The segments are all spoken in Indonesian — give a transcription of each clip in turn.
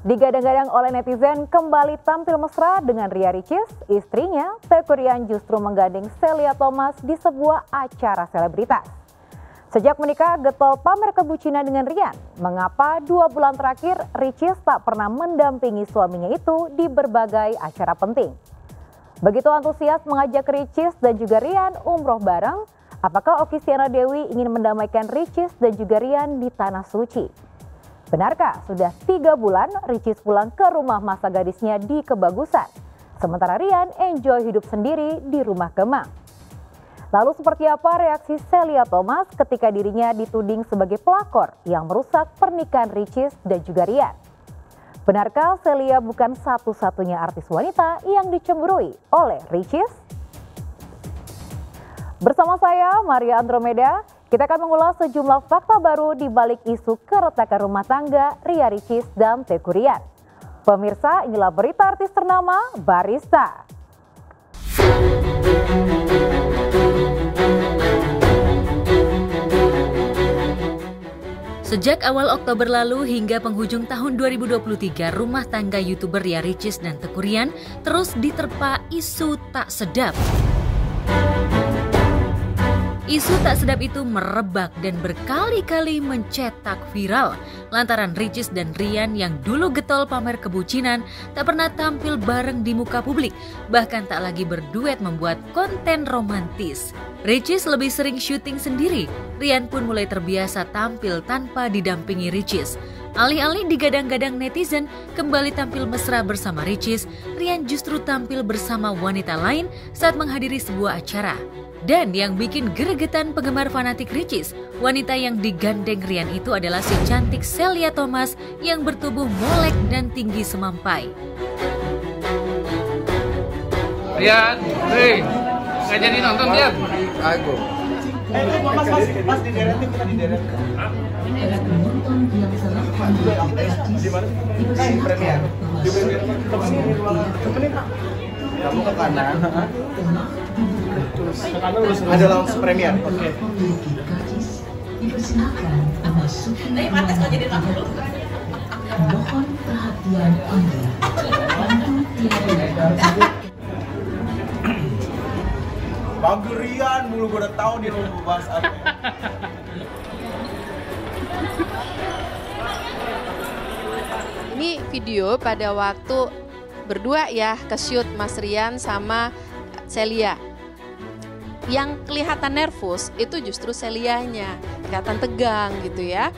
Digadang-gadang oleh netizen kembali tampil mesra dengan Ria Ricis, istrinya Teuku Ryan justru menggandeng Celia Thomas di sebuah acara selebritas. Sejak menikah, getol pamer kebucinan dengan Rian. Mengapa 2 bulan terakhir Ricis tak pernah mendampingi suaminya itu di berbagai acara penting? Begitu antusias mengajak Ricis dan juga Rian umroh bareng, apakah Okky Stiana Dewi ingin mendamaikan Ricis dan juga Rian di Tanah Suci? Benarkah sudah 3 bulan Ricis pulang ke rumah masa gadisnya di Kebagusan, sementara Rian enjoy hidup sendiri di rumah Kemang? Lalu seperti apa reaksi Celia Thomas ketika dirinya dituding sebagai pelakor yang merusak pernikahan Ricis dan juga Rian? Benarkah Celia bukan satu-satunya artis wanita yang dicemburui oleh Ricis? Bersama saya Maria Andromeda, kita akan mengulas sejumlah fakta baru di balik isu keretakan rumah tangga Ria Ricis dan Teuku Ryan. Pemirsa, inilah berita artis ternama Barista. Sejak awal Oktober lalu hingga penghujung tahun 2023, rumah tangga YouTuber Ria Ricis dan Teuku Ryan terus diterpa isu tak sedap. Isu tak sedap itu merebak dan berkali-kali mencetak viral lantaran Ricis dan Rian yang dulu getol pamer kebucinan tak pernah tampil bareng di muka publik, bahkan tak lagi berduet membuat konten romantis. Ricis lebih sering syuting sendiri, Rian pun mulai terbiasa tampil tanpa didampingi Ricis. Alih-alih digadang-gadang netizen kembali tampil mesra bersama Ricis, Rian justru tampil bersama wanita lain saat menghadiri sebuah acara. Dan yang bikin gregetan penggemar fanatik Ricis, wanita yang digandeng Rian itu adalah si cantik Celia Thomas yang bertubuh molek dan tinggi semampai. Rian, hei, nggak jadi nonton Rian? Aku. Mas di deret kita di deret. Di mana? Di premier. Di premier. Kamu ke kanan. Sekarang ada langsung premier. Oke. Ini mates kok jadi tamu. Mohon perhatian Anda. Bang Rian mulu gue udah tahu dia mau bahas apa. Ini video pada waktu berdua ya ke-shoot Mas Rian sama Celia. Yang kelihatan nervous itu justru Celianya, kelihatan tegang gitu ya.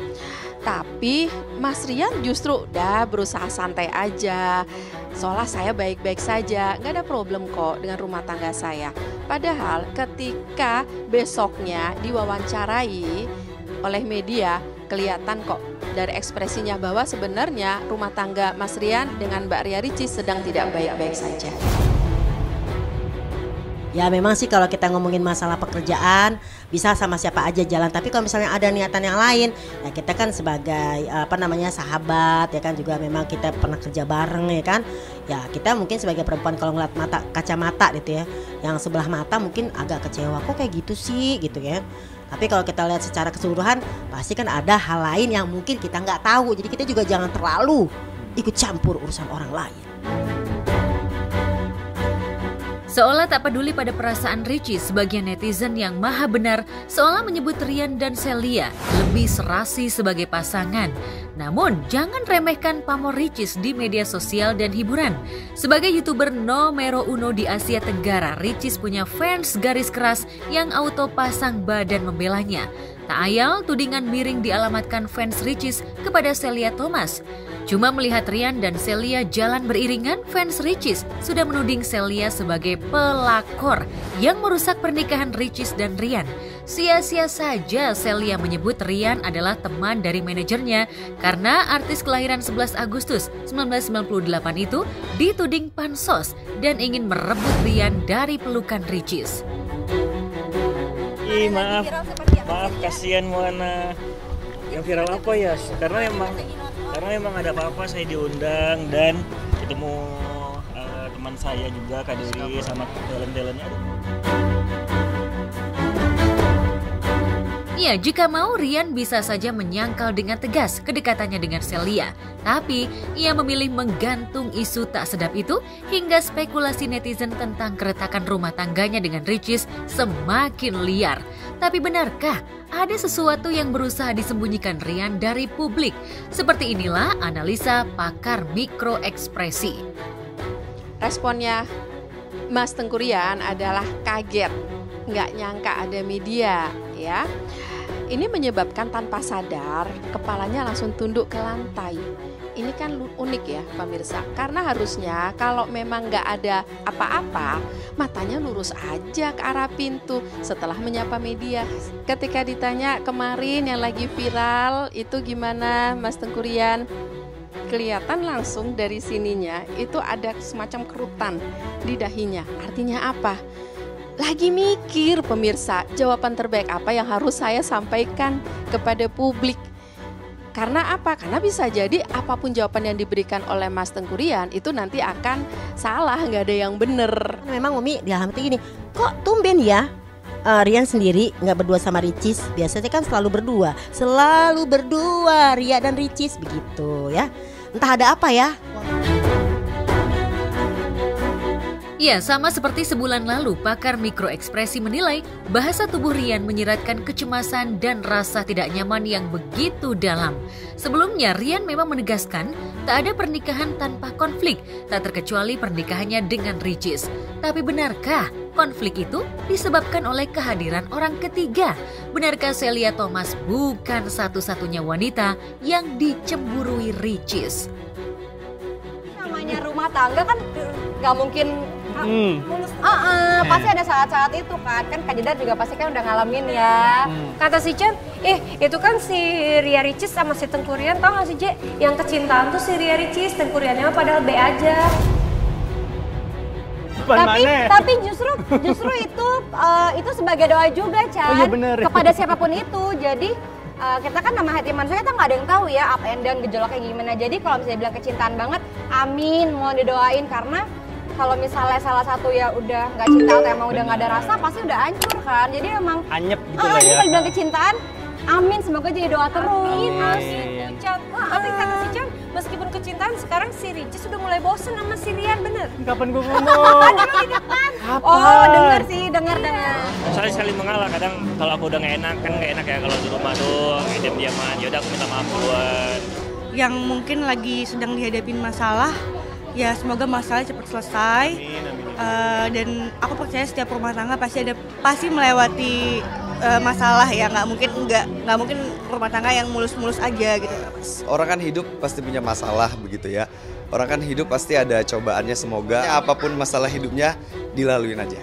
Tapi Mas Rian justru udah berusaha santai aja. Seolah saya baik-baik saja, nggak ada problem kok dengan rumah tangga saya. Padahal ketika besoknya diwawancarai oleh media, kelihatan kok dari ekspresinya bahwa sebenarnya rumah tangga Mas Rian dengan Mbak Ria Ricis sedang tidak baik-baik saja. Ya memang sih kalau kita ngomongin masalah pekerjaan bisa sama siapa aja jalan, tapi kalau misalnya ada niatan yang lain ya kita kan sebagai sahabat ya kan, juga memang kita pernah kerja bareng ya kan, ya kita mungkin sebagai perempuan kalau ngeliat kacamata gitu ya yang sebelah mata mungkin agak kecewa kok kayak gitu sih gitu ya. Tapi kalau kita lihat secara keseluruhan pasti kan ada hal lain yang mungkin kita nggak tahu, jadi kita juga jangan terlalu ikut campur urusan orang lain. Seolah tak peduli pada perasaan Ricis, sebagian netizen yang maha benar seolah menyebut Rian dan Celia lebih serasi sebagai pasangan. Namun, jangan remehkan pamor Ricis di media sosial dan hiburan. Sebagai YouTuber nomero uno di Asia Tenggara, Ricis punya fans garis keras yang auto pasang badan membelanya. Tak ayal tudingan miring dialamatkan fans Ricis kepada Celia Thomas. Cuma melihat Rian dan Celia jalan beriringan, fans Ricis sudah menuding Celia sebagai pelakor yang merusak pernikahan Ricis dan Rian. Sia-sia saja Celia menyebut Rian adalah teman dari manajernya karena artis kelahiran 11 Agustus 1998 itu dituding pansos dan ingin merebut Rian dari pelukan Ricis. Maaf kasihan Moana. Yang viral apa ya? Karena memang ada apa-apa saya diundang dan ketemu teman saya juga Kak Dewi sama talent-talentnya. Ya, jika mau Rian bisa saja menyangkal dengan tegas kedekatannya dengan Celia. Tapi ia memilih menggantung isu tak sedap itu hingga spekulasi netizen tentang keretakan rumah tangganya dengan Ricis semakin liar. Tapi benarkah ada sesuatu yang berusaha disembunyikan Rian dari publik? Seperti inilah analisa pakar mikroekspresi. Responnya Mas Tengku Rian adalah kaget, nggak nyangka ada media ya. Ini menyebabkan tanpa sadar kepalanya langsung tunduk ke lantai. Ini kan unik ya pemirsa, karena harusnya kalau memang nggak ada apa-apa, matanya lurus aja ke arah pintu setelah menyapa media. Ketika ditanya kemarin yang lagi viral itu gimana Mas Tengku Rian? Kelihatan langsung dari sininya itu ada semacam kerutan di dahinya. Artinya apa? Lagi mikir pemirsa, jawaban terbaik apa yang harus saya sampaikan kepada publik. Karena apa? Karena bisa jadi apapun jawaban yang diberikan oleh Mas Tengku Rian itu nanti akan salah, nggak ada yang bener. Memang Umi di hati gini, kok tumben ya Rian sendiri nggak berdua sama Ricis. Biasanya kan selalu berdua Ria dan Ricis begitu ya. Entah ada apa ya. Ya, sama seperti sebulan lalu, pakar mikroekspresi menilai bahasa tubuh Rian menyiratkan kecemasan dan rasa tidak nyaman yang begitu dalam. Sebelumnya, Rian memang menegaskan tak ada pernikahan tanpa konflik, tak terkecuali pernikahannya dengan Ricis. Tapi benarkah konflik itu disebabkan oleh kehadiran orang ketiga? Benarkah Celia Thomas bukan satu-satunya wanita yang dicemburui Ricis? Namanya rumah tangga kan nggak mungkin pasti ada saat-saat itu kan Kak Jedar juga pasti kan udah ngalamin ya. Kata si Chen, itu kan si Ria Ricis sama si Tengku Rian, tau gak sih Je? Yang kecintaan tuh si Ria Ricis, Tengku Riannya padahal B aja. Tapi justru itu sebagai doa juga Chan, kepada siapapun itu. Jadi kita kan nama hati manusia kita nggak ada yang tahu ya up and down gejolaknya gimana. Jadi kalau misalnya bilang kecintaan banget, amin, mau didoain. Karena kalau misalnya salah satu ya udah nggak cinta atau emang udah nggak ada rasa, pasti udah hancur kan. Jadi emang anyep gitu lah jadi ya. kalau bilang kecintaan, amin, semoga jadi doa terus. Tapi kata si Chan, meskipun kecintaan sekarang si Ricis udah mulai bosen sama si Rian, bener? Kapan gue ngomong? Di depan. Oh, dengar. Soalnya saling mengalah, kadang kalau aku udah nggak enak ya kalau di rumah tuh diam-diaman. Yaudah aku minta maaf duluan. Yang mungkin lagi sedang dihadapin masalah, ya semoga masalahnya cepat selesai. Dan aku percaya setiap rumah tangga pasti melewati masalah ya, nggak mungkin rumah tangga yang mulus-mulus aja gitu. Orang kan hidup pasti punya masalah begitu ya. Orang kan hidup pasti ada cobaannya, semoga apapun masalah hidupnya dilaluin aja.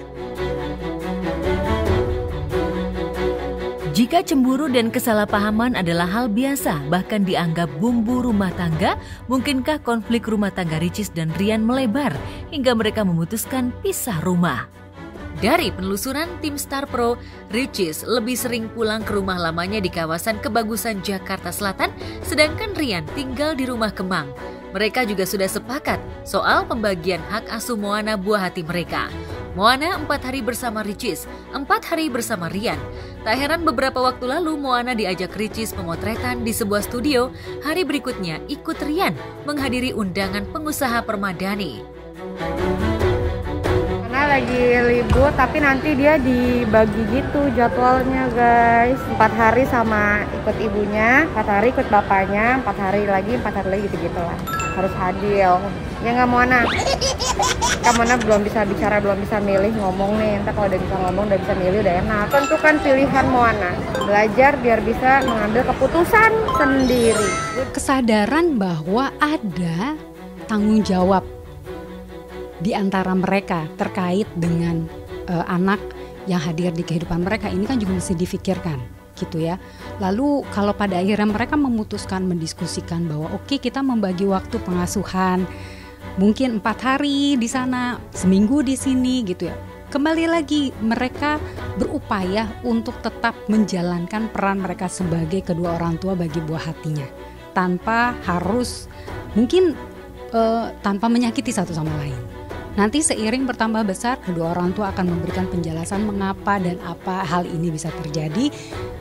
Jika cemburu dan kesalahpahaman adalah hal biasa, bahkan dianggap bumbu rumah tangga, mungkinkah konflik rumah tangga Ricis dan Rian melebar hingga mereka memutuskan pisah rumah? Dari penelusuran tim Star Pro, Ricis lebih sering pulang ke rumah lamanya di kawasan Kebagusan Jakarta Selatan, sedangkan Rian tinggal di rumah Kemang. Mereka juga sudah sepakat soal pembagian hak asuh Moana buah hati mereka. Moana 4 hari bersama Ricis, 4 hari bersama Rian. Tak heran beberapa waktu lalu Moana diajak Ricis pemotretan di sebuah studio, hari berikutnya ikut Rian menghadiri undangan pengusaha permadani. Karena lagi libur tapi nanti dia dibagi gitu jadwalnya guys. 4 hari sama ikut ibunya, 4 hari ikut bapaknya, 4 hari lagi gitu-gitu lah. Harus hadir. Ya nggak Moana? Kan Moana belum bisa bicara, belum bisa milih ngomong nih. Entah kalau udah bisa ngomong, udah bisa milih, udah enak. Tentukan pilihan Moana. Belajar biar bisa mengambil keputusan sendiri. Kesadaran bahwa ada tanggung jawab di antara mereka terkait dengan anak yang hadir di kehidupan mereka, ini kan juga mesti difikirkan gitu ya. Lalu kalau pada akhirnya mereka memutuskan mendiskusikan bahwa oke, kita membagi waktu pengasuhan mungkin 4 hari di sana, seminggu di sini gitu ya. Kembali lagi mereka berupaya untuk tetap menjalankan peran mereka sebagai kedua orang tua bagi buah hatinya, tanpa harus mungkin tanpa menyakiti satu sama lain. Nanti seiring bertambah besar, kedua orang tua akan memberikan penjelasan mengapa dan apa hal ini bisa terjadi.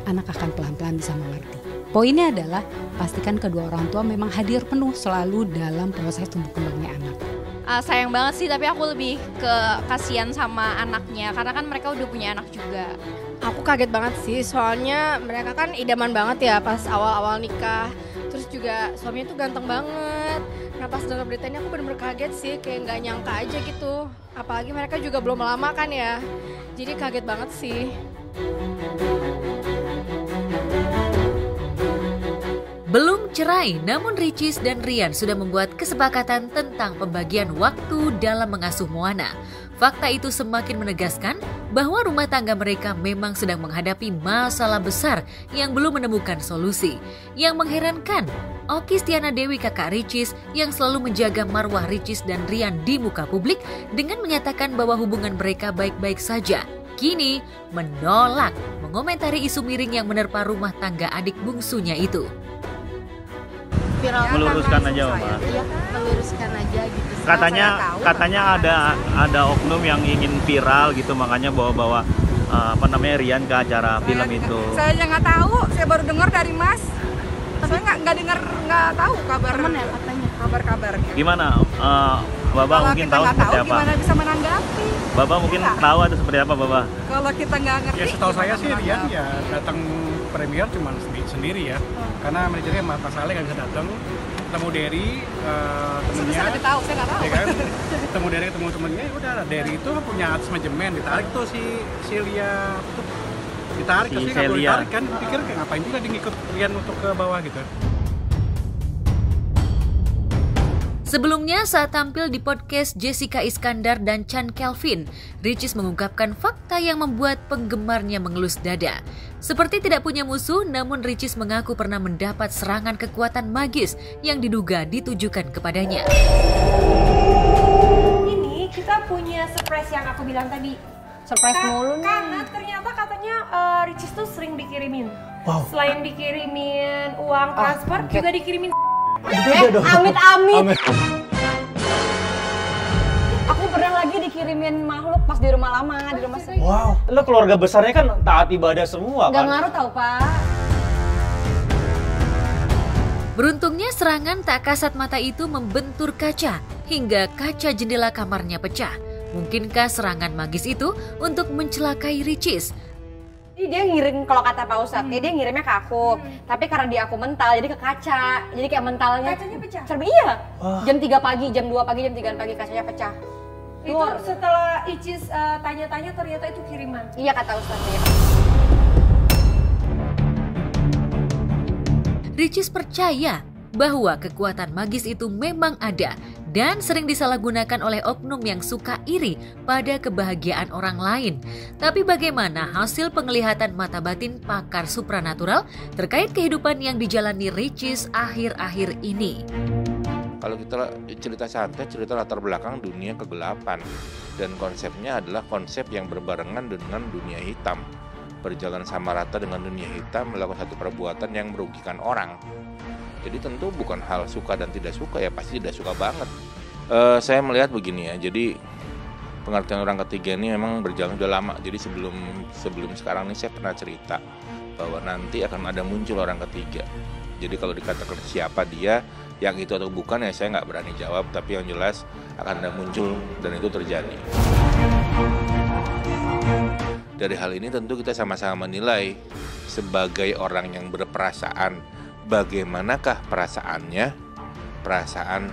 Anak akan pelan-pelan bisa mengerti. Poinnya adalah pastikan kedua orang tua memang hadir penuh selalu dalam proses tumbuh kembangnya anak. Sayang banget sih, tapi aku lebih ke kasihan sama anaknya karena kan mereka udah punya anak juga. Aku kaget banget sih, soalnya mereka kan idaman banget ya pas awal-awal nikah. Terus juga suaminya tuh ganteng banget. Nah pas dengar berita ini aku bener-bener kaget sih, kayak nggak nyangka aja gitu. Apalagi mereka juga belum lama kan ya, jadi kaget banget sih. Belum cerai, namun Ricis dan Rian sudah membuat kesepakatan tentang pembagian waktu dalam mengasuh Moana. Fakta itu semakin menegaskan bahwa rumah tangga mereka memang sedang menghadapi masalah besar yang belum menemukan solusi. Yang mengherankan, Oki Stiana Dewi kakak Ricis yang selalu menjaga marwah Ricis dan Rian di muka publik dengan menyatakan bahwa hubungan mereka baik-baik saja, kini menolak mengomentari isu miring yang menerpa rumah tangga adik bungsunya itu. Meluruskan aja, Mama. Iya, meluruskan aja gitu. Katanya ada oknum yang ingin viral gitu, makanya bawa Rian ke acara film itu. Saya nggak tahu, saya baru dengar dari Mas. Saya nggak tahu kabar. Temen ya katanya. Kabar-kabarnya. Gimana? Bapak mungkin tahu seperti apa? Gimana bisa menanggapi? Bapak mungkin tahu ada seperti apa, Bapak? Kalau kita nggak ngerti. Ya setahu saya sih Rian ya datang premier cuma sendiri ya, karena manajernya Mas Ale nggak bisa datang. Ketemu Derry, temennya. Saya tahu, saya nggak tahu. Ya kan? Ketemu Derry, ketemu temennya, ya udah. Derry itu punya atas manajemen, ditarik tuh si Celia tuh, ditarik terus nggak boleh ditarik kan? Pikir kayak ngapain juga dia ngikut Rian untuk ke bawah gitu. Sebelumnya saat tampil di podcast Jessica Iskandar dan Chan Kelvin, Ricis mengungkapkan fakta yang membuat penggemarnya mengelus dada. Seperti tidak punya musuh, namun Ricis mengaku pernah mendapat serangan kekuatan magis yang diduga ditujukan kepadanya. Ini kita punya surprise yang aku bilang tadi. Surprise mulu nih. Karena ternyata katanya Ricis tuh sering dikirimin. Wow. Selain dikirimin uang transfer, juga dikirimin Amit-amit. Aku pernah lagi dikirimin makhluk pas di rumah lama, di rumah saya. Wow, lo keluarga besarnya kan taat ibadah semua Gak kan? ngaruh tau, Pak. Beruntungnya serangan tak kasat mata itu membentur kaca hingga kaca jendela kamarnya pecah. Mungkinkah serangan magis itu untuk mencelakai Ricis? Dia ngirim, kalau kata Pak Ustadz, dia ngirimnya ke aku. Tapi karena di aku mental, jadi ke kaca. Jadi kayak mentalnya. Kacanya pecah? Iya. Jam 3 pagi, jam 2 pagi, jam 3 pagi kacanya pecah. Itu setelah Icis tanya-tanya ternyata itu kiriman? Iya kata Ustadz ya. Ricis percaya bahwa kekuatan magis itu memang ada dan sering disalahgunakan oleh oknum yang suka iri pada kebahagiaan orang lain. Tapi bagaimana hasil penglihatan mata batin pakar supranatural terkait kehidupan yang dijalani Ricis akhir-akhir ini? Kalau kita cerita santai, cerita latar belakang dunia kegelapan. Dan konsepnya adalah konsep yang berbarengan dengan dunia hitam. Berjalan sama rata dengan dunia hitam, melakukan satu perbuatan yang merugikan orang. Jadi tentu bukan hal suka dan tidak suka, ya pasti tidak suka banget. Saya melihat begini ya, jadi pengertian orang ketiga ini memang berjalan sudah lama. Jadi sebelum sekarang ini saya pernah cerita bahwa nanti akan ada muncul orang ketiga. Jadi kalau dikatakan siapa dia, yang itu atau bukan ya saya nggak berani jawab, tapi yang jelas akan ada muncul dan itu terjadi. Dari hal ini tentu kita sama-sama menilai sebagai orang yang berperasaan, bagaimanakah perasaan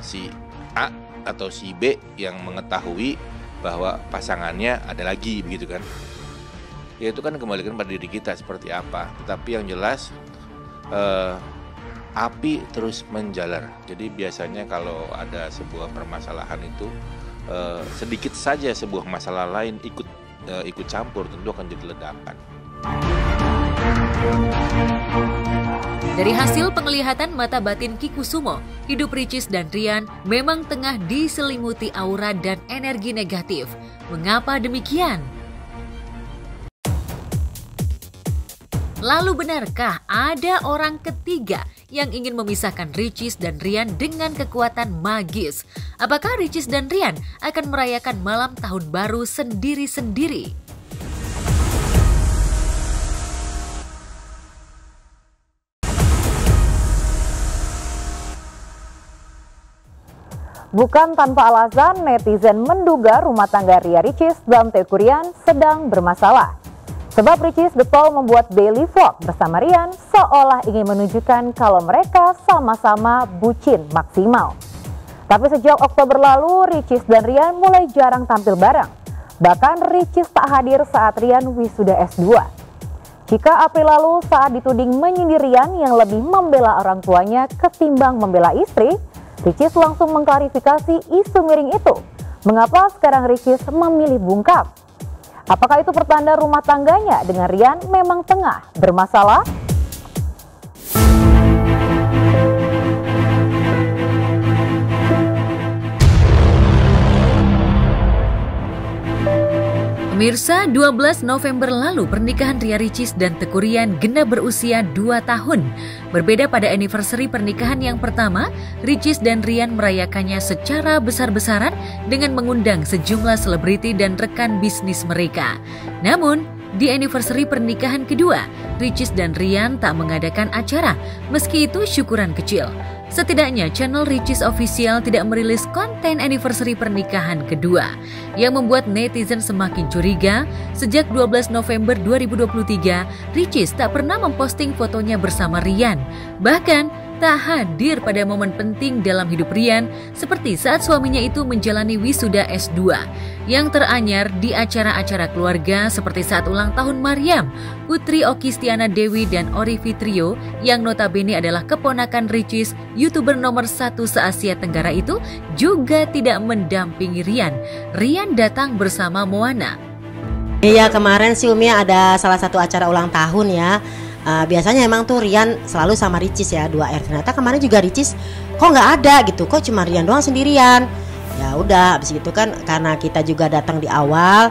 si A atau si B yang mengetahui bahwa pasangannya ada lagi, begitu kan? Ya itu kan kembalikan pada diri kita seperti apa. Tetapi yang jelas api terus menjalar. Jadi biasanya kalau ada sebuah permasalahan itu sedikit saja sebuah masalah lain ikut campur, tentu akan jadi ledakan. Dari hasil penglihatan mata batin Kikusumo, hidup Ricis dan Rian memang tengah diselimuti aura dan energi negatif. Mengapa demikian? Lalu benarkah ada orang ketiga yang ingin memisahkan Ricis dan Rian dengan kekuatan magis? Apakah Ricis dan Rian akan merayakan malam tahun baru sendiri-sendiri? Bukan tanpa alasan, netizen menduga rumah tangga Ria Ricis dan Teuku Ryan sedang bermasalah. Sebab Ricis getol membuat daily vlog bersama Rian seolah ingin menunjukkan kalau mereka sama-sama bucin maksimal. Tapi sejak Oktober lalu, Ricis dan Rian mulai jarang tampil bareng. Bahkan Ricis tak hadir saat Rian wisuda S2. Jika April lalu saat dituding menyindir Rian yang lebih membela orang tuanya ketimbang membela istri, Ricis langsung mengklarifikasi isu miring itu. Mengapa sekarang Ricis memilih bungkam? Apakah itu pertanda rumah tangganya dengan Rian memang tengah bermasalah? Pemirsa, 12 November lalu pernikahan Ria Ricis dan Teuku Ryan genap berusia 2 tahun. Berbeda pada anniversary pernikahan yang pertama, Ricis dan Rian merayakannya secara besar-besaran dengan mengundang sejumlah selebriti dan rekan bisnis mereka. Namun, di anniversary pernikahan kedua, Ricis dan Rian tak mengadakan acara, meski itu syukuran kecil. Setidaknya channel Ricis Official tidak merilis konten anniversary pernikahan kedua, yang membuat netizen semakin curiga. Sejak 12 November 2023, Ricis tak pernah memposting fotonya bersama Rian. Bahkan tak hadir pada momen penting dalam hidup Rian, seperti saat suaminya itu menjalani wisuda S2. Yang teranyar di acara-acara keluarga seperti saat ulang tahun Mariam, Putri Okistiana Dewi dan Ori Fitrio yang notabene adalah keponakan Ricis, YouTuber nomor 1 se-Asia Tenggara itu juga tidak mendampingi Rian. Rian datang bersama Moana. Iya, kemarin sih Umi ada salah satu acara ulang tahun ya. Biasanya emang tuh Rian selalu sama Ricis ya, 2R. Ternyata kemarin juga Ricis kok nggak ada gitu, kok cuma Rian doang sendirian. Ya udah, habis itu kan karena kita juga datang di awal,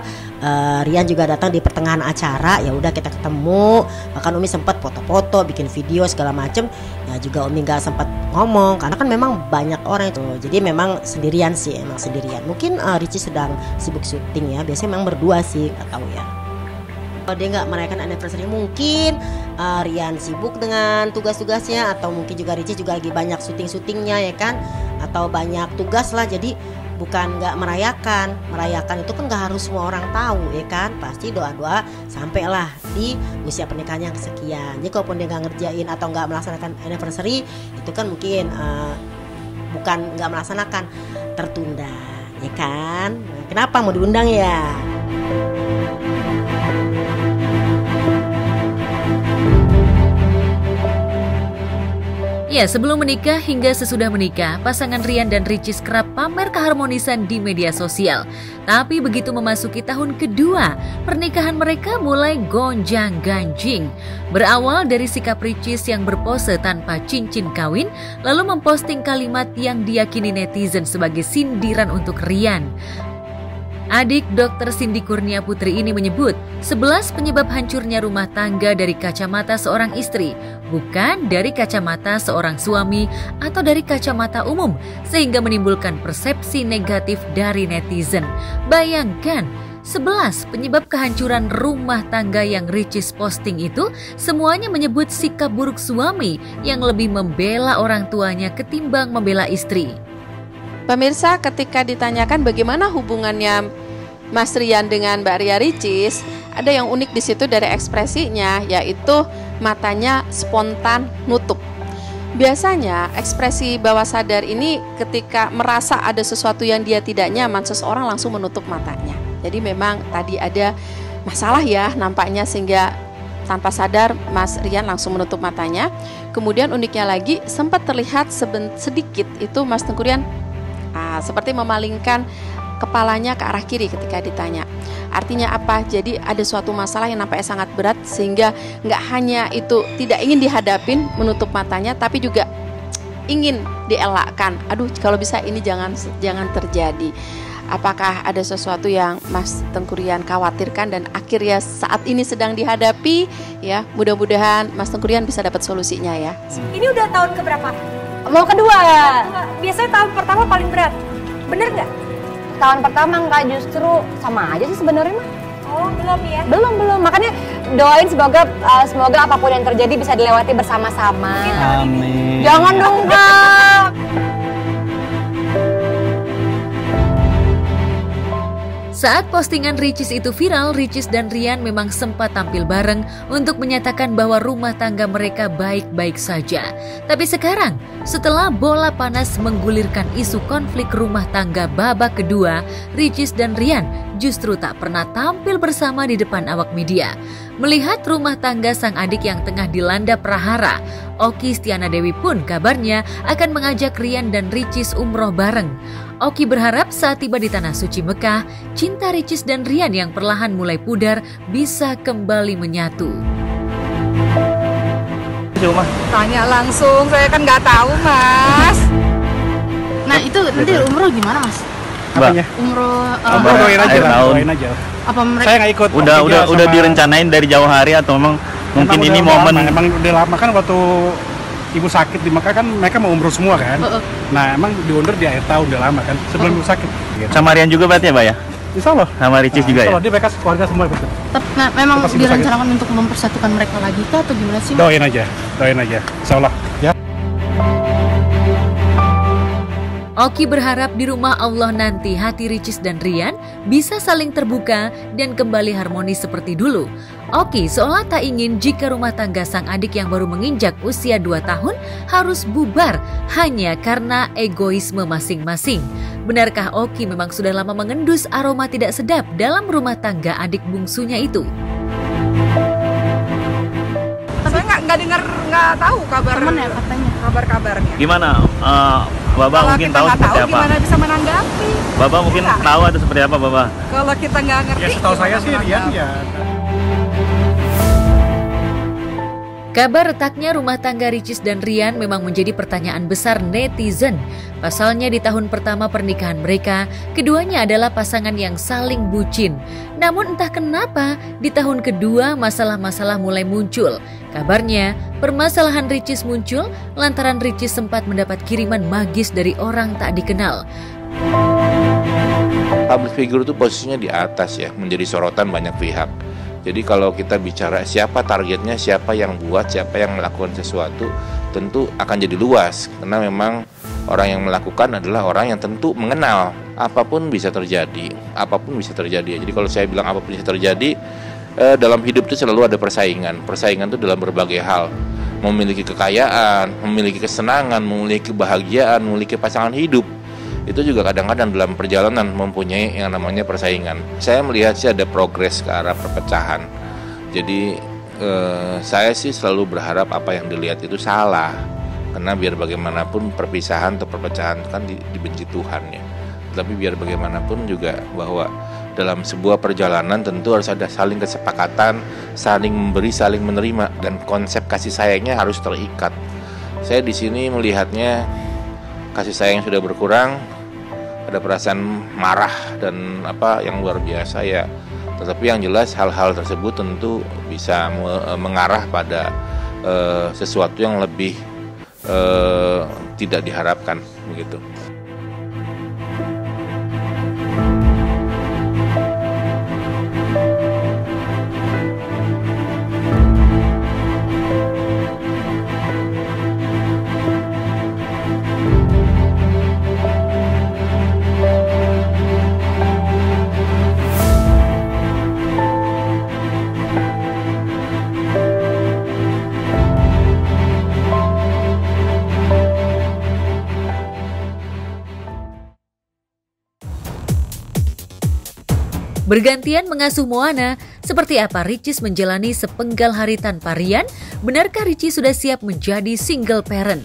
Rian juga datang di pertengahan acara, ya udah kita ketemu. Bahkan Umi sempat foto-foto, bikin video segala macem. Ya juga Umi nggak sempat ngomong karena kan memang banyak orang itu. Jadi memang sendirian sih, emang sendirian. Mungkin Ricis sedang sibuk syuting ya. Biasanya memang berdua sih, nggak tahu ya. Kalau dia nggak merayakan anniversary, mungkin Rian sibuk dengan tugas-tugasnya, atau mungkin juga Ricis juga lagi banyak syuting-syutingnya ya kan, atau banyak tugas lah. Jadi bukan nggak merayakan itu kan nggak harus semua orang tahu ya kan. Pasti doa-doa sampailah di usia pernikahan yang kesekian. Jadi kalaupun dia nggak ngerjain atau nggak melaksanakan anniversary, itu kan mungkin bukan nggak melaksanakan, tertunda ya kan. Kenapa mau diundang ya? Ya, sebelum menikah hingga sesudah menikah, pasangan Rian dan Ricis kerap pamer keharmonisan di media sosial. Tapi begitu memasuki tahun kedua, pernikahan mereka mulai gonjang-ganjing. Berawal dari sikap Ricis yang berpose tanpa cincin kawin, lalu memposting kalimat yang diyakini netizen sebagai sindiran untuk Rian. Adik Dr. Cindy Kurnia Putri ini menyebut 11 penyebab hancurnya rumah tangga dari kacamata seorang istri, bukan dari kacamata seorang suami atau dari kacamata umum, sehingga menimbulkan persepsi negatif dari netizen. Bayangkan, 11 penyebab kehancuran rumah tangga yang Ricis posting itu semuanya menyebut sikap buruk suami yang lebih membela orang tuanya ketimbang membela istri. Pemirsa, ketika ditanyakan bagaimana hubungannya Mas Rian dengan Mbak Ria Ricis, ada yang unik di situ dari ekspresinya, yaitu matanya spontan nutup. Biasanya ekspresi bawah sadar ini ketika merasa ada sesuatu yang dia tidak nyaman, seseorang langsung menutup matanya. Jadi memang tadi ada masalah ya nampaknya, sehingga tanpa sadar Mas Rian langsung menutup matanya. Kemudian uniknya lagi, sempat terlihat sedikit itu Mas Teuku Ryan seperti memalingkan kepalanya ke arah kiri ketika ditanya. Artinya apa? Jadi ada suatu masalah yang nampaknya sangat berat, sehingga nggak hanya itu tidak ingin dihadapin menutup matanya, tapi juga ingin dielakkan. Aduh, kalau bisa ini jangan terjadi. apakah ada sesuatu yang Mas Tengku Ryan khawatirkan dan akhirnya saat ini sedang dihadapi ya. Mudah-mudahan Mas Tengku Ryan bisa dapat solusinya ya. Ini udah tahun keberapa? Mau kedua. Biasanya tahun pertama paling berat. Bener nggak? Tahun pertama nggak, justru sama aja sih sebenarnya mah. Oh, belum ya? Belum. Makanya doain semoga apapun yang terjadi bisa dilewati bersama-sama. Amin. Jangan dong, Kak. Saat postingan Ricis itu viral, Ricis dan Ryan memang sempat tampil bareng untuk menyatakan bahwa rumah tangga mereka baik-baik saja. Tapi sekarang, setelah bola panas menggulirkan isu konflik rumah tangga babak kedua, Ricis dan Ryan justru tak pernah tampil bersama di depan awak media. Melihat rumah tangga sang adik yang tengah dilanda prahara, Oki Stiana Dewi pun kabarnya akan mengajak Ryan dan Ricis umroh bareng. Oki berharap saat tiba di Tanah Suci Mekah, cinta Ricis dan Ryan yang perlahan mulai pudar bisa kembali menyatu. Tanya langsung, saya kan nggak tahu, Mas. Nah itu nanti umroh gimana, Mas? Apanya? Umroh doain aja. Apa mereka? Saya nggak ikut. Udah direncanain dari jauh hari atau memang mungkin ini momen? Emang udah lama kan waktu ibu sakit di Mekah kan mereka mau umroh semua kan. Nah emang diundur di akhir tahun udah lama kan sebelum ibu sakit. Sama Ryan juga berarti ya, Mbak ya? Insya Allah. Sama Ricis juga ya? Insya Allah, dia mereka keluarga semua ikut. Nah, memang direncanakan untuk mempersatukan mereka lagi kah atau gimana sih? Doain aja. Insya Allah. Ya. Oki berharap di rumah Allah nanti hati Ricis dan Ryan bisa saling terbuka dan kembali harmonis seperti dulu. Oki seolah tak ingin jika rumah tangga sang adik yang baru menginjak usia 2 tahun harus bubar hanya karena egoisme masing-masing. Benarkah Oki memang sudah lama mengendus aroma tidak sedap dalam rumah tangga adik bungsunya itu? Saya nggak tahu kabar. Temen ya katanya. Kabarnya. Gimana? Bapak mungkin tahu seperti apa? Gimana bisa menanggapi? Bapak mungkin tahu atau seperti apa, Bapak? Kalau kita nggak ngerti. Ya setahu saya sih Ryan ya. Kabar retaknya rumah tangga Ricis dan Ryan memang menjadi pertanyaan besar netizen. Pasalnya di tahun pertama pernikahan mereka, keduanya adalah pasangan yang saling bucin. Namun entah kenapa, di tahun kedua masalah-masalah mulai muncul. Kabarnya, permasalahan Ricis muncul lantaran Ricis sempat mendapat kiriman magis dari orang tak dikenal. Public figure itu posisinya di atas ya, menjadi sorotan banyak pihak. Jadi kalau kita bicara siapa targetnya, siapa yang buat, siapa yang melakukan sesuatu, tentu akan jadi luas. Karena memang orang yang melakukan adalah orang yang tentu mengenal. Apapun bisa terjadi, apapun bisa terjadi. Jadi kalau saya bilang apapun bisa terjadi, dalam hidup itu selalu ada persaingan. Persaingan itu dalam berbagai hal. Memiliki kekayaan, memiliki kesenangan, memiliki kebahagiaan, memiliki pasangan hidup. Itu juga kadang-kadang dalam perjalanan mempunyai yang namanya persaingan. Saya melihat sih ada progres ke arah perpecahan. Jadi saya sih selalu berharap apa yang dilihat itu salah. Karena biar bagaimanapun perpisahan atau perpecahan kan dibenci Tuhan ya. Tapi biar bagaimanapun juga bahwa dalam sebuah perjalanan tentu harus ada saling kesepakatan, saling memberi, saling menerima, dan konsep kasih sayangnya harus terikat. Saya di sini melihatnya kasih sayang sudah berkurang, ada perasaan marah dan yang luar biasa ya. Tetapi yang jelas hal-hal tersebut tentu bisa mengarah pada sesuatu yang lebih tidak diharapkan begitu. Bergantian mengasuh Moana, seperti apa Ricis menjalani sepenggal hari tanpa Ryan? Benarkah Ricis sudah siap menjadi single parent?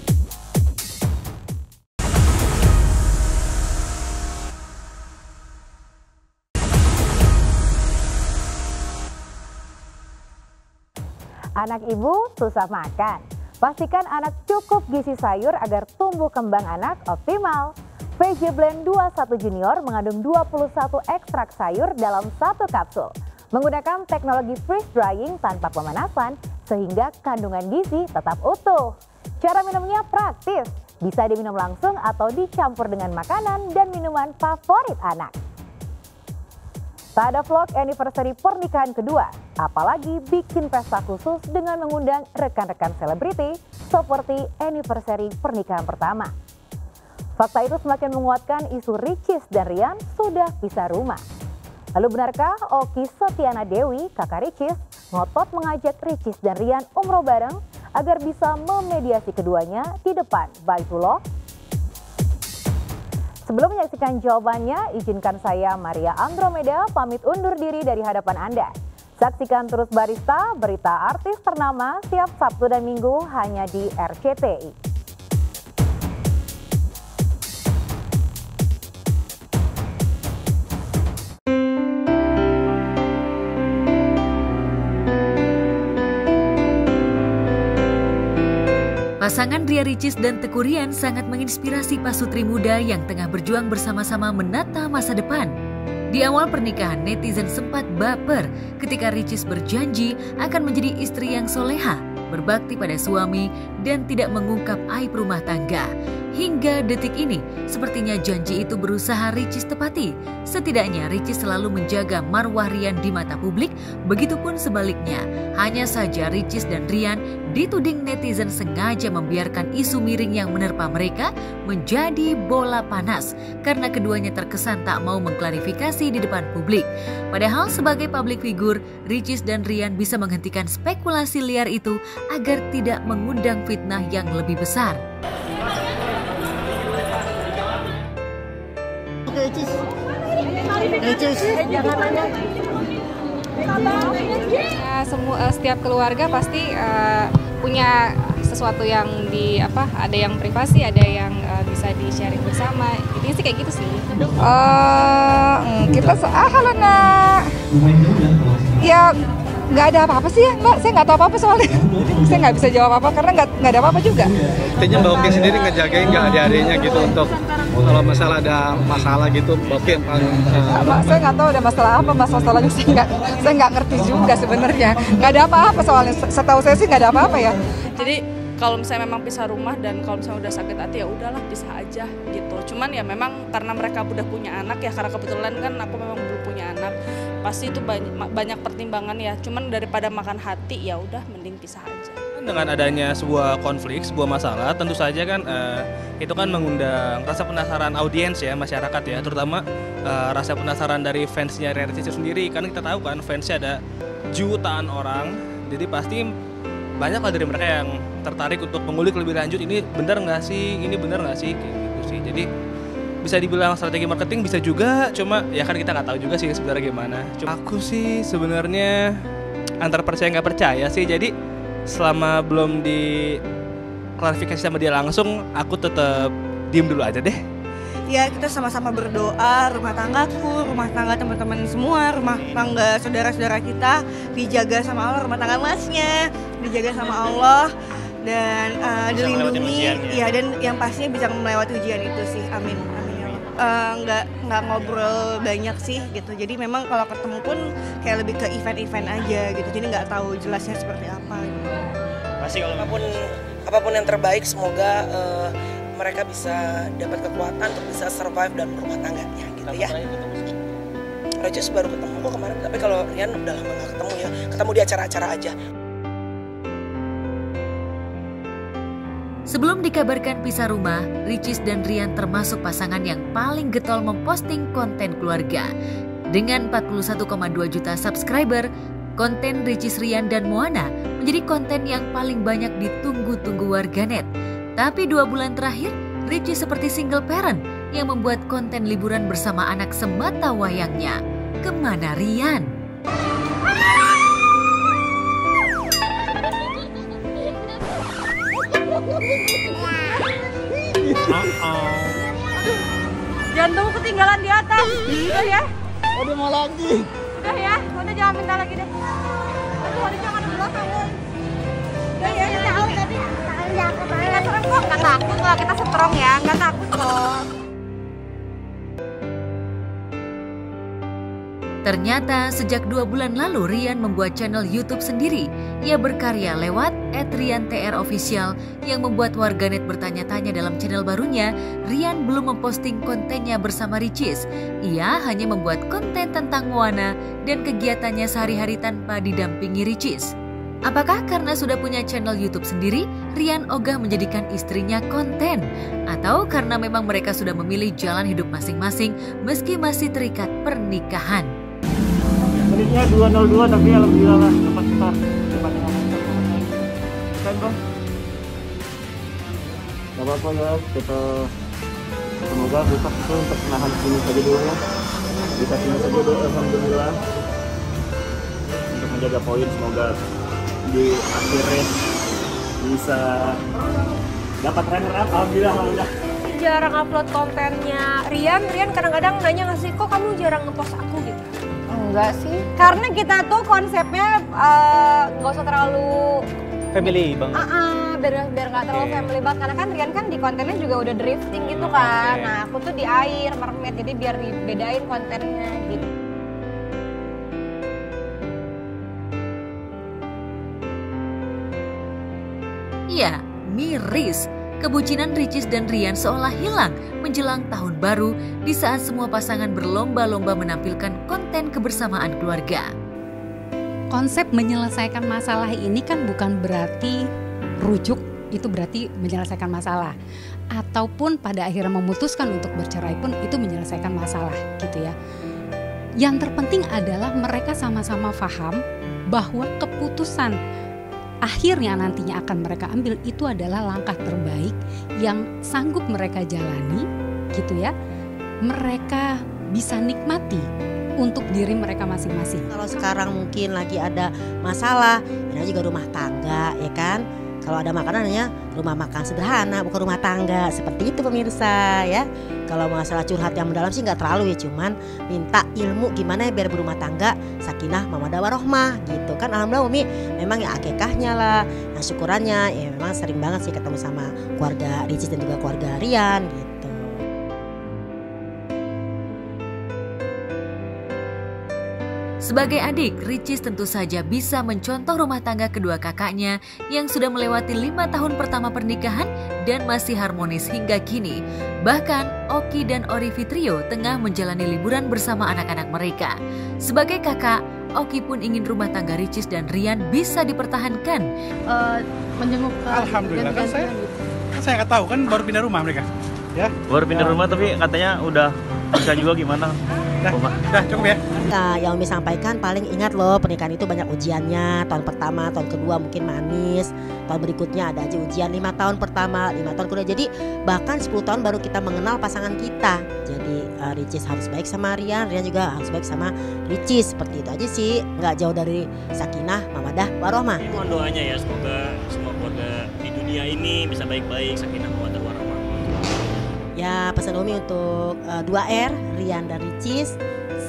Anak ibu susah makan. Pastikan anak cukup gizi sayur agar tumbuh kembang anak optimal. VJ Blend 21 Junior mengandung 21 ekstrak sayur dalam satu kapsul. Menggunakan teknologi freeze drying tanpa pemanasan sehingga kandungan gizi tetap utuh. Cara minumnya praktis, bisa diminum langsung atau dicampur dengan makanan dan minuman favorit anak. Tak ada vlog anniversary pernikahan kedua, apalagi bikin pesta khusus dengan mengundang rekan-rekan selebriti seperti anniversary pernikahan pertama. Fakta itu semakin menguatkan isu Ricis dan Rian sudah pisah rumah. Lalu benarkah Oki Setiana Dewi, kakak Ricis, ngotot mengajak Ricis dan Rian umroh bareng agar bisa memediasi keduanya di depan Baitullah? Sebelum menyaksikan jawabannya, izinkan saya Maria Andromeda pamit undur diri dari hadapan Anda. Saksikan terus Barista, berita artis ternama setiap Sabtu dan Minggu hanya di RCTI. Pasangan Ria Ricis dan Teuku Ryan sangat menginspirasi pasutri muda yang tengah berjuang bersama-sama menata masa depan. Di awal pernikahan, netizen sempat baper ketika Ricis berjanji akan menjadi istri yang soleha, berbakti pada suami, dan tidak mengungkap aib rumah tangga. Hingga detik ini, sepertinya janji itu berusaha Ricis tepati. Setidaknya Ricis selalu menjaga marwah Rian di mata publik, begitupun sebaliknya. Hanya saja Ricis dan Rian dituding netizen sengaja membiarkan isu miring yang menerpa mereka menjadi bola panas karena keduanya terkesan tak mau mengklarifikasi di depan publik. Padahal sebagai public figure, Ricis dan Rian bisa menghentikan spekulasi liar itu agar tidak mengundang fitnah yang lebih besar. Setiap keluarga pasti punya sesuatu yang ada yang privasi, ada yang bisa di-sharing bersama. Intinya sih kayak gitu sih. Kita halo nak. Ya nggak ada apa-apa sih ya Mbak, saya nggak tahu apa-apa soalnya. Saya nggak bisa jawab apa karena nggak ada apa-apa juga. Intinya Mbak Oki sendiri ngejagain nggak adik-adiknya gitu untuk kalau masalah ada masalah gitu, Mbak Oki yang paling saya nggak tahu ada masalah apa, masalahnya saya nggak ngerti juga sebenarnya. Nggak ada apa-apa soalnya, setahu saya sih nggak ada apa-apa ya. Jadi kalau misalnya memang pisah rumah dan kalau misalnya udah sakit hati ya udahlah pisah aja gitu. Cuman ya memang karena mereka udah punya anak ya, karena kebetulan kan aku memang belum punya anak, pasti itu banyak pertimbangan ya. Cuman daripada makan hati ya udah mending pisah aja. Dengan adanya sebuah konflik, sebuah masalah, tentu saja kan itu kan mengundang rasa penasaran audiens ya, masyarakat ya, terutama rasa penasaran dari fansnya Ria Ricis sendiri. Kan kita tahu kan fansnya ada jutaan orang, jadi pasti banyak lah dari mereka yang tertarik untuk mengulik lebih lanjut, ini benar nggak sih, ini benar nggak sih, kayak gitu sih. Jadi bisa dibilang strategi marketing bisa juga, cuma ya kan kita nggak tahu juga sih sebenarnya gimana. Aku sih sebenarnya antara percaya nggak percaya sih, jadi selama belum diklarifikasi sama dia langsung, aku tetap diem dulu aja deh. Ya kita sama-sama berdoa, rumah tanggaku, rumah tangga teman-teman semua, rumah tangga saudara-saudara kita dijaga sama Allah, rumah tangga masnya dijaga sama Allah dan dilindungi, ya dan yang pastinya bisa melewati ujian itu sih, amin, amin ya Allah. Nggak ngobrol banyak sih gitu, jadi memang kalau ketemu pun kayak lebih ke event-event aja gitu, jadi nggak tahu jelasnya seperti apa gitu. Pasti kalau apapun yang terbaik, semoga mereka bisa dapat kekuatan untuk bisa survive dan rumah tangganya gitu ya. Ricis baru ketemu kok kemarin, tapi kalau Rian udah lama nggak ketemu ya, ketemu di acara-acara aja. Sebelum dikabarkan pisah rumah, Ricis dan Rian termasuk pasangan yang paling getol memposting konten keluarga. Dengan 41,2 juta subscriber, konten Ricis, Rian, dan Moana menjadi konten yang paling banyak ditunggu-tunggu warganet. Tapi 2 bulan terakhir, Ricis seperti single parent yang membuat konten liburan bersama anak semata wayangnya. Kemana Rian? Jantung ketinggalan di atas. Udah ya? Udah mau lagi. Udah ya, udah jangan minta lagi deh. Aduh, udah jangan di belakang. Udah ya, tahu tadi. Nggak serem kok, nggak takut kalau kita strong ya, nggak takut kok. Ternyata sejak 2 bulan lalu Rian membuat channel YouTube sendiri. Ia berkarya lewat @riantr_official yang membuat warganet bertanya-tanya dalam channel barunya. Rian belum memposting kontennya bersama Ricis. Ia hanya membuat konten tentang Moana dan kegiatannya sehari-hari tanpa didampingi Ricis. Apakah karena sudah punya channel YouTube sendiri, Rian ogah menjadikan istrinya konten? Atau karena memang mereka sudah memilih jalan hidup masing-masing meski masih terikat pernikahan? Menitnya 2:02 tapi alhamdulillah cepat start. Kan bang? Gak apa-apa ya, kita semoga besok itu untuk menahan sini saja dulu ya. Bisa sini saja dulu, alhamdulillah. Untuk menjaga poin, semoga di akhir race bisa dapat runner up. Alhamdulillah. Jarang upload kontennya Rian kadang-kadang nanya nggak sih, kok kamu jarang ngepost aku gitu? Enggak sih, karena kita tuh konsepnya nggak usah terlalu family bang. Biar nggak terlalu family banget, karena kan Rian kan di kontennya juga udah drifting gitu kan. Nah aku tuh di air, mermaid, jadi biar dibedain kontennya gitu. Ya, miris. Kebucinan Ricis dan Rian seolah hilang menjelang tahun baru di saat semua pasangan berlomba-lomba menampilkan konten kebersamaan keluarga. Konsep menyelesaikan masalah ini kan bukan berarti rujuk, itu berarti menyelesaikan masalah. Ataupun pada akhirnya memutuskan untuk bercerai pun itu menyelesaikan masalah gitu ya. Yang terpenting adalah mereka sama-sama paham bahwa keputusan akhirnya nantinya akan mereka ambil itu adalah langkah terbaik yang sanggup mereka jalani gitu ya. Mereka bisa nikmati untuk diri mereka masing-masing. Kalau sekarang mungkin lagi ada masalah, ini juga rumah tangga ya kan. Kalau ada makanannya rumah makan sederhana, bukan rumah tangga. Seperti itu pemirsa ya. Kalau masalah curhat yang mendalam sih nggak terlalu ya, cuman minta ilmu gimana ya biar berumah tangga sakinah mawaddah warohmah gitu kan. Alhamdulillah Umi memang ya akikahnya lah, yang syukurannya ya memang sering banget sih ketemu sama keluarga Ricis dan juga keluarga Rian gitu. Sebagai adik, Ricis tentu saja bisa mencontoh rumah tangga kedua kakaknya yang sudah melewati 5 tahun pertama pernikahan dan masih harmonis hingga kini. Bahkan, Oki dan Ori Fitrio tengah menjalani liburan bersama anak-anak mereka. Sebagai kakak, Oki pun ingin rumah tangga Ricis dan Rian bisa dipertahankan. Menjenguk alhamdulillah kan saya nggak tahu kan baru pindah rumah mereka. Ya. Baru pindah rumah tapi katanya udah bisa juga gimana? Dah cukup ya. Nah, yang Umi sampaikan paling ingat loh, pernikahan itu banyak ujiannya. Tahun pertama, tahun kedua mungkin manis, tahun berikutnya ada aja ujian. 5 tahun pertama, 5 tahun kedua. Jadi bahkan 10 tahun baru kita mengenal pasangan kita. Jadi Ricis harus baik sama Rian, Rian juga harus baik sama Ricis. Seperti itu aja sih, nggak jauh dari sakinah mawaddah warohmah. Mohon doanya ya, semoga semua keluarga di dunia ini bisa baik-baik, sakinah mawaddah warohmah. Ya pesan Umi untuk 2R, Rian dan Ricis.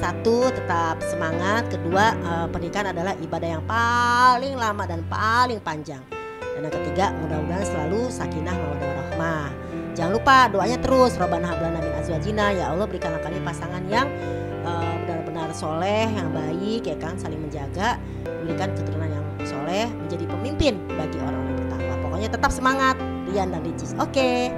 1, tetap semangat. 2, pernikahan adalah ibadah yang paling lama dan paling panjang. Dan yang ketiga, mudah-mudahan selalu sakinah mawaddah warohmah. Jangan lupa doanya terus, Robbana hab lana min azwajina, ya Allah berikanlah kami pasangan yang benar-benar soleh, yang baik ya kan, saling menjaga, berikan keturunan yang soleh, menjadi pemimpin bagi orang-orang bertakwa. Pokoknya tetap semangat, Rian dan Ricis. Oke.